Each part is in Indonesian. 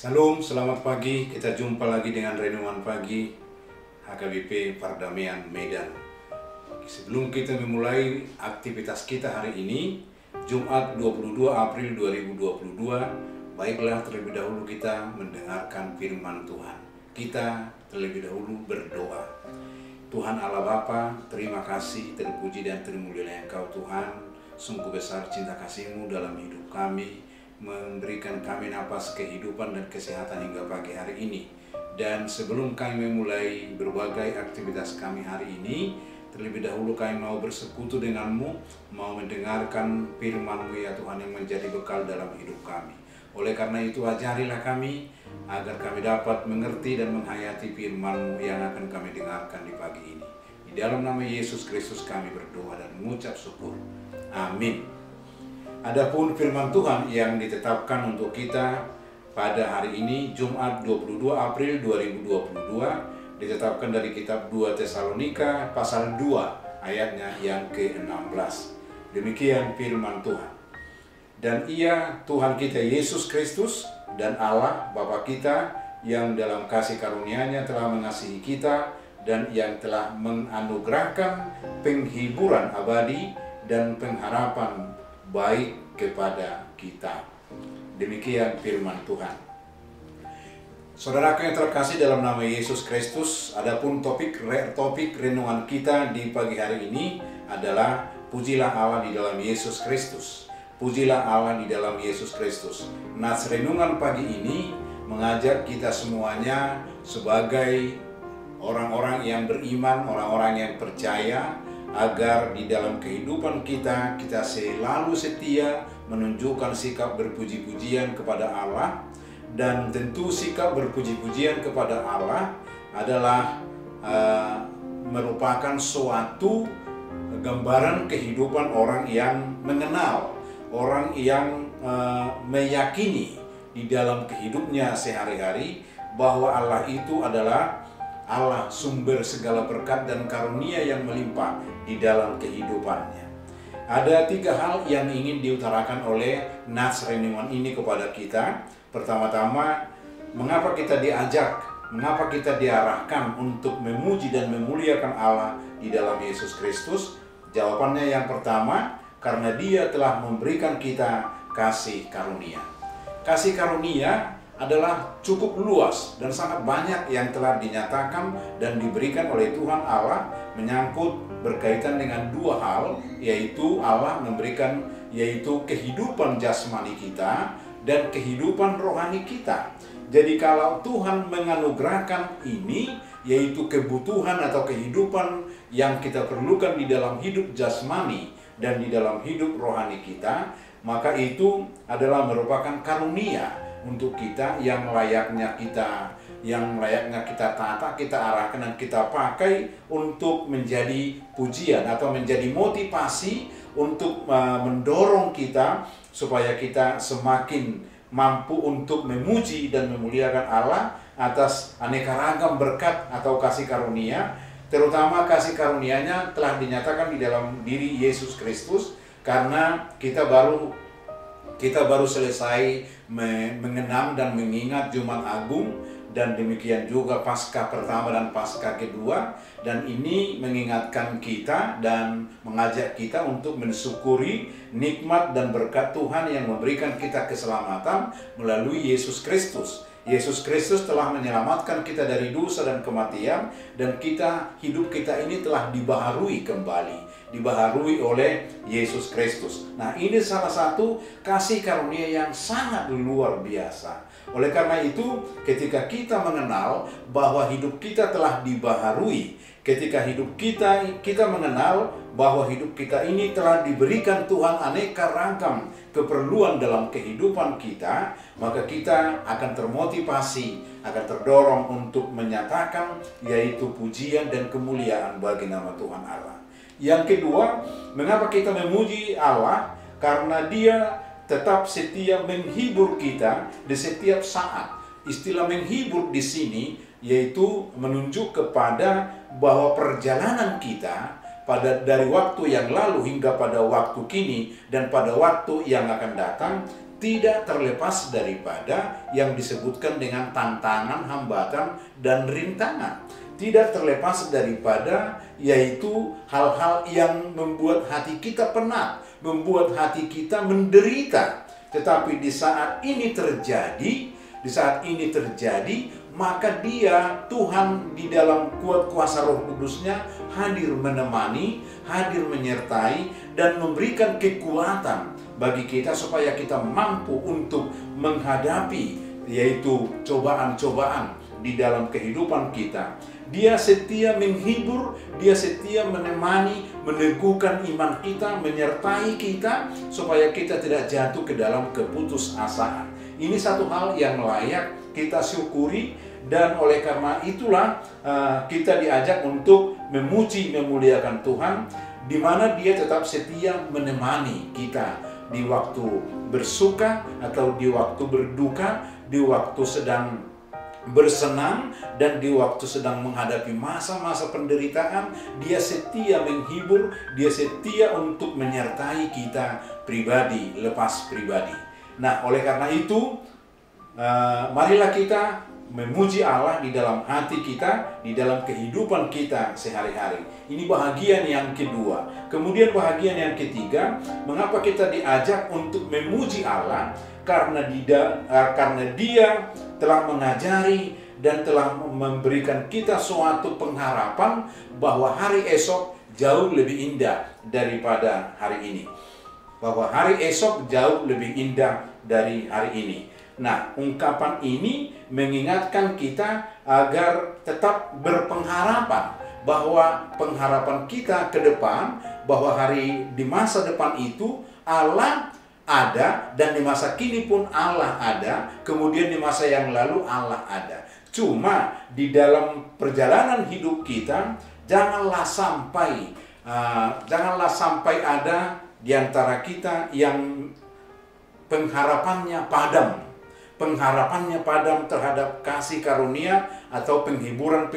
Salam, selamat pagi. Kita jumpa lagi dengan Renungan Pagi HKBP Pardamaian Medan. Sebelum kita memulai aktivitas kita hari ini, Jumat 22 April 2022, baiklah terlebih dahulu kita mendengarkan firman Tuhan. Kita terlebih dahulu berdoa. Tuhan Allah Bapa, terima kasih, terpuji dan termulialah Engkau Tuhan. Sungguh besar cinta kasih-Mu dalam hidup kami, memberikan kami napas kehidupan dan kesehatan hingga pagi hari ini. Dan sebelum kami memulai berbagai aktivitas kami hari ini, terlebih dahulu kami mau bersekutu dengan-Mu, mau mendengarkan firman-Mu ya Tuhan yang menjadi bekal dalam hidup kami. Oleh karena itu ajarilah kami agar kami dapat mengerti dan menghayati firman-Mu yang akan kami dengarkan di pagi ini. Di dalam nama Yesus Kristus kami berdoa dan mengucap syukur. Amin. Adapun firman Tuhan yang ditetapkan untuk kita pada hari ini, Jumat 22 April 2022, ditetapkan dari kitab 2 Tesalonika pasal 2 ayatnya yang ke-16. Demikian firman Tuhan. Dan Ia Tuhan kita Yesus Kristus dan Allah Bapa kita yang dalam kasih karunia-Nya telah mengasihi kita dan yang telah menganugerahkan penghiburan abadi dan pengharapan baik kepada kita. Demikian firman Tuhan. Saudaraku yang terkasih dalam nama Yesus Kristus, adapun topik renungan kita di pagi hari ini adalah pujilah Allah di dalam Yesus Kristus. Pujilah Allah di dalam Yesus Kristus. Nah, renungan pagi ini mengajak kita semuanya sebagai orang-orang yang beriman, orang-orang yang percaya, agar di dalam kehidupan kita selalu setia menunjukkan sikap berpuji-pujian kepada Allah. Dan tentu sikap berpuji-pujian kepada Allah adalah merupakan suatu gambaran kehidupan orang yang mengenal, orang yang meyakini di dalam hidupnya sehari-hari bahwa Allah itu adalah Allah sumber segala berkat dan karunia yang melimpah di dalam kehidupannya. Ada 3 hal yang ingin diutarakan oleh nats renungan ini kepada kita. Pertama-tama, mengapa kita diajak, mengapa kita diarahkan untuk memuji dan memuliakan Allah di dalam Yesus Kristus? Jawabannya yang pertama, karena Dia telah memberikan kita kasih karunia. Kasih karunia adalah cukup luas dan sangat banyak yang telah dinyatakan dan diberikan oleh Tuhan Allah, menyangkut berkaitan dengan 2 hal, yaitu Allah memberikan kehidupan jasmani kita dan kehidupan rohani kita. Jadi kalau Tuhan menganugerahkan ini, yaitu kebutuhan atau kehidupan yang kita perlukan di dalam hidup jasmani dan di dalam hidup rohani kita, maka itu adalah merupakan karunia untuk kita yang layaknya kita tata, kita arahkan dan kita pakai untuk menjadi pujian atau menjadi motivasi untuk mendorong kita supaya kita semakin mampu untuk memuji dan memuliakan Allah atas aneka ragam berkat atau kasih karunia, terutama kasih karunia-Nya telah dinyatakan di dalam diri Yesus Kristus, karena kita baru selesai mengenang dan mengingat Jumat Agung, dan demikian juga Paskah pertama dan Paskah kedua, dan ini mengingatkan kita dan mengajak kita untuk mensyukuri nikmat dan berkat Tuhan yang memberikan kita keselamatan melalui Yesus Kristus. Yesus Kristus telah menyelamatkan kita dari dosa dan kematian, dan hidup kita ini telah dibaharui kembali, dibaharui oleh Yesus Kristus. Nah, ini salah satu kasih karunia yang sangat luar biasa. Oleh karena itu, ketika kita mengenal bahwa hidup kita telah dibaharui, ketika hidup kita mengenal bahwa hidup kita ini telah diberikan Tuhan aneka ragam keperluan dalam kehidupan kita, maka kita akan termotivasi, akan terdorong untuk menyatakan yaitu pujian dan kemuliaan bagi nama Tuhan Allah. Yang kedua, mengapa kita memuji Allah? Karena Dia tetap setia menghibur kita di setiap saat. Istilah menghibur di sini yaitu menunjuk kepada bahwa perjalanan kita dari waktu yang lalu hingga pada waktu kini dan pada waktu yang akan datang tidak terlepas daripada yang disebutkan dengan tantangan, hambatan, dan rintangan. Tidak terlepas daripada yaitu hal-hal yang membuat hati kita penat, membuat hati kita menderita. Tetapi di saat ini terjadi, maka dia, Tuhan di dalam kuat kuasa Roh Kudusnya hadir menemani, hadir menyertai, dan memberikan kekuatan bagi kita supaya kita mampu untuk menghadapi yaitu cobaan-cobaan di dalam kehidupan kita. Dia setia menghibur, dia setia menemani, meneguhkan iman kita, menyertai kita supaya kita tidak jatuh ke dalam keputusasaan. Ini satu hal yang layak kita syukuri, dan oleh karena itulah kita diajak untuk memuji, memuliakan Tuhan, di mana Dia tetap setia menemani kita di waktu bersuka atau di waktu berduka, di waktu sedang bersenang, dan di waktu sedang menghadapi masa-masa penderitaan. Dia setia menghibur, dia setia untuk menyertai kita pribadi, lepas pribadi. Nah, oleh karena itu, marilah kita memuji Allah di dalam hati kita, di dalam kehidupan kita sehari-hari. Ini bahagian yang kedua. Kemudian bahagian yang ketiga, mengapa kita diajak untuk memuji Allah? Karena Dia telah mengajari dan telah memberikan kita suatu pengharapan bahwa hari esok jauh lebih indah daripada hari ini. Bahwa hari esok jauh lebih indah dari hari ini. Nah, ungkapan ini mengingatkan kita agar tetap berpengharapan bahwa pengharapan kita ke depan, bahwa hari di masa depan itu Allah ada, dan di masa kini pun Allah ada, kemudian di masa yang lalu Allah ada. Cuma di dalam perjalanan hidup kita, janganlah sampai ada di antara kita yang pengharapannya padam terhadap kasih karunia atau penghiburan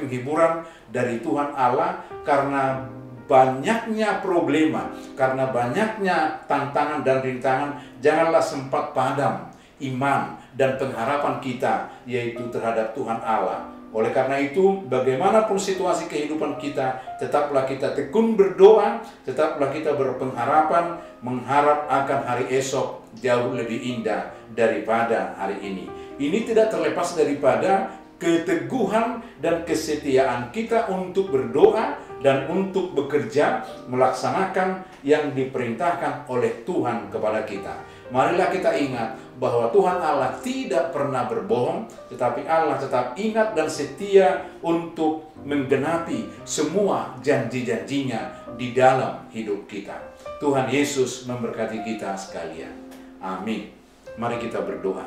dari Tuhan Allah, karena banyaknya problema, karena banyaknya tantangan dan rintangan. Janganlah sempat padam iman dan pengharapan kita yaitu terhadap Tuhan Allah. Oleh karena itu, bagaimanapun situasi kehidupan kita, tetaplah kita tekun berdoa, tetaplah kita berpengharapan, mengharap akan hari esok jauh lebih indah daripada hari ini. Ini tidak terlepas daripada keteguhan dan kesetiaan kita untuk berdoa dan untuk bekerja, melaksanakan yang diperintahkan oleh Tuhan kepada kita. Marilah kita ingat bahwa Tuhan Allah tidak pernah berbohong, tetapi Allah tetap ingat dan setia untuk menggenapi semua janji-janjinya di dalam hidup kita. Tuhan Yesus memberkati kita sekalian. Amin. Mari kita berdoa.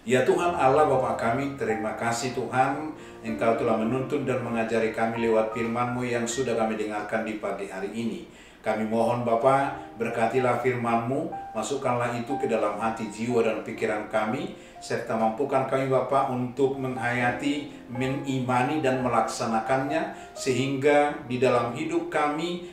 Ya Tuhan Allah Bapa kami, terima kasih Tuhan, Engkau telah menuntun dan mengajari kami lewat firman-Mu yang sudah kami dengarkan di pagi hari ini. Kami mohon Bapa, berkatilah firman-Mu, masukkanlah itu ke dalam hati, jiwa, dan pikiran kami, serta mampukan kami Bapa untuk menghayati, mengimani, dan melaksanakannya, sehingga di dalam hidup kami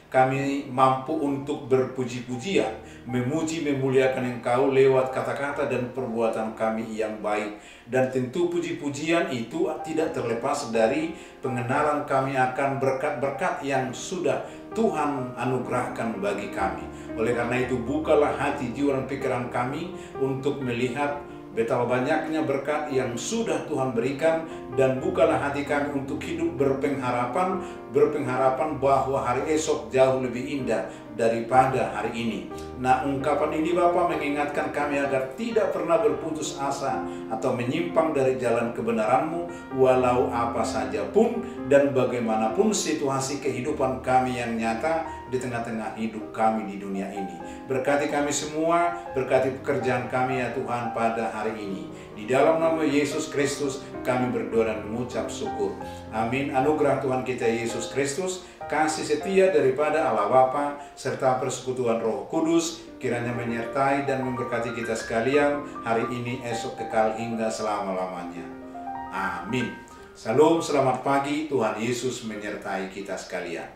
mampu untuk berpuji-pujian, memuji, memuliakan Engkau lewat kata-kata dan perbuatan kami yang baik. Dan tentu puji-pujian itu tidak terlepas dari pengenalan kami akan berkat-berkat yang sudah Tuhan anugerahkan bagi kami. Oleh karena itu, bukalah hati, jiwa, dan pikiran kami untuk melihat betapa banyaknya berkat yang sudah Tuhan berikan, dan bukalah hati kami untuk hidup berpengharapan bahwa hari esok jauh lebih indah daripada hari ini. Nah, ungkapan ini Bapa mengingatkan kami agar tidak pernah berputus asa atau menyimpang dari jalan kebenaran-Mu, walau apa saja pun dan bagaimanapun situasi kehidupan kami yang nyata di tengah-tengah hidup kami di dunia ini. Berkati kami semua, berkati pekerjaan kami ya Tuhan pada hari ini. Di dalam nama Yesus Kristus kami berdoa dan mengucap syukur. Amin. Anugerah Tuhan kita Yesus Kristus, kasih setia daripada Allah Bapa, serta persekutuan Roh Kudus, kiranya menyertai dan memberkati kita sekalian hari ini, esok, kekal hingga selama-lamanya. Amin. Salam, selamat pagi, Tuhan Yesus menyertai kita sekalian.